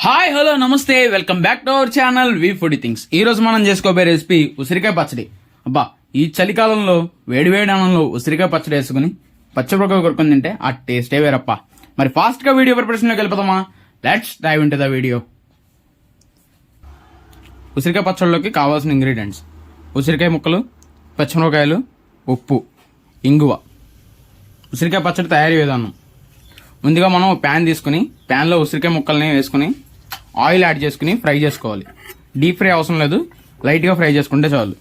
Hi hello నమస్తే welcome back to our channel we foodie things. ఈ రోజు మనం చేసుకోబోయే రెసిపీ ఉసిరికాయ పచ్చడి. అబ్బా, ఈ చలికాలంలో వేడివేడి అన్నంలో ఉసిరికాయ పచ్చడి వేసుకుని పచ్చడికాయ కొరుకుని తింటే ఆ టేస్టే వేరప్ప. మరి ఫాస్ట్ గా వీడియో ప్రిపరేషన్లోకి వెళ్ళిపోతామా? Let's dive into the video. ఉసిరికాయ పచ్చడిలోకి కావాల్సిన ఇంగ్రీడియంట్స్: ఉసిరికాయ ముక్కలు, పచ్చిమిరపకాయలు, ఉప్పు, ఇంగువ. ఉసిరికాయ పచ్చడి తయారీ విధానం: ముందుగా మనం ప్యాన్ తీసుకుని ప్యాన్లో ఉసిరికాయ ముక్కల్ని వేసుకుని ఆయిల్ యాడ్ చేసుకుని ఫ్రై చేసుకోవాలి. డీప్ ఫ్రై అవసరం లేదు, లైట్గా ఫ్రై చేసుకుంటే చాలు.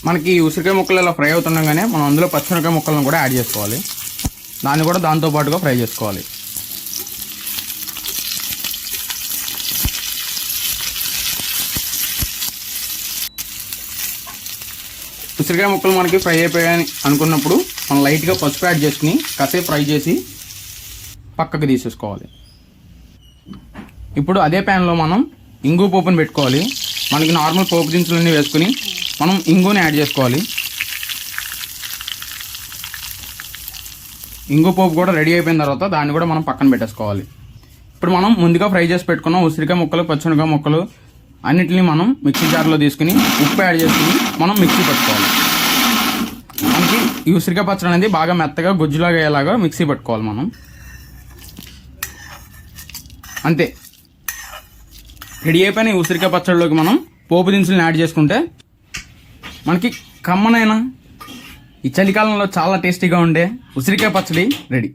మనకి ఉసిరికాయ ముక్కలు ఇలా ఫ్రై అవుతుండగానే మనం అందులో పచ్చిమిరపకాయ ముక్కలను కూడా యాడ్ చేసుకోవాలి. దాన్ని కూడా దాంతో పాటుగా ఫ్రై చేసుకోవాలి. ఉసిరికాయ ముక్కలు మనకి ఫ్రై అయిపోయాయని అనుకున్నప్పుడు మనం లైట్గా పసుపు యాడ్ చేసుకుని కాసేపు ఫ్రై చేసి పక్కకు తీసేసుకోవాలి. ఇప్పుడు అదే ప్యాన్లో మనం ఇంగు పోపుని పెట్టుకోవాలి. మనకి నార్మల్ పోపు దినుసులన్నీ వేసుకుని మనం ఇంగుని యాడ్ చేసుకోవాలి. ఇంగు పోపు కూడా రెడీ అయిపోయిన తర్వాత దాన్ని కూడా మనం పక్కన పెట్టేసుకోవాలి. ఇప్పుడు మనం ముందుగా ఫ్రై చేసి పెట్టుకున్న ఉసిరికాయ ముక్కలు, పచ్చిమిరపకాయ ముక్కలు అన్నిటిని మనం మిక్సీ జార్లో తీసుకుని ఉప్పు యాడ్ చేసుకుని మనం మిక్సీ పట్టుకోవాలి. మనకి ఈ ఉసిరికాయ పచ్చడి అనేది బాగా మెత్తగా గుజ్జులాగా అయ్యేలాగా మిక్సీ పట్టుకోవాలి మనం. అంతే, రెడీ అయిపోయిన ఈ ఉసిరికాయ పచ్చడిలోకి మనం పోపు దినుసులను యాడ్ చేసుకుంటే మనకి కమ్మనైన ఈ చలికాలంలో చాలా టేస్టీగా ఉండే ఉసిరికాయ పచ్చడి రెడీ.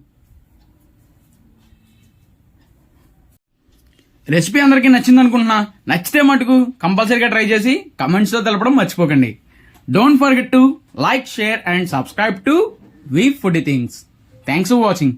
రెసిపీ అందరికీ నచ్చింది అనుకుంటున్నా. నచ్చితే మటుకు కంపల్సరీగా ట్రై చేసి కమెంట్స్లో తెలపడం మర్చిపోకండి. Don't forget to like, share and subscribe to we foodie things. Thanks for watching.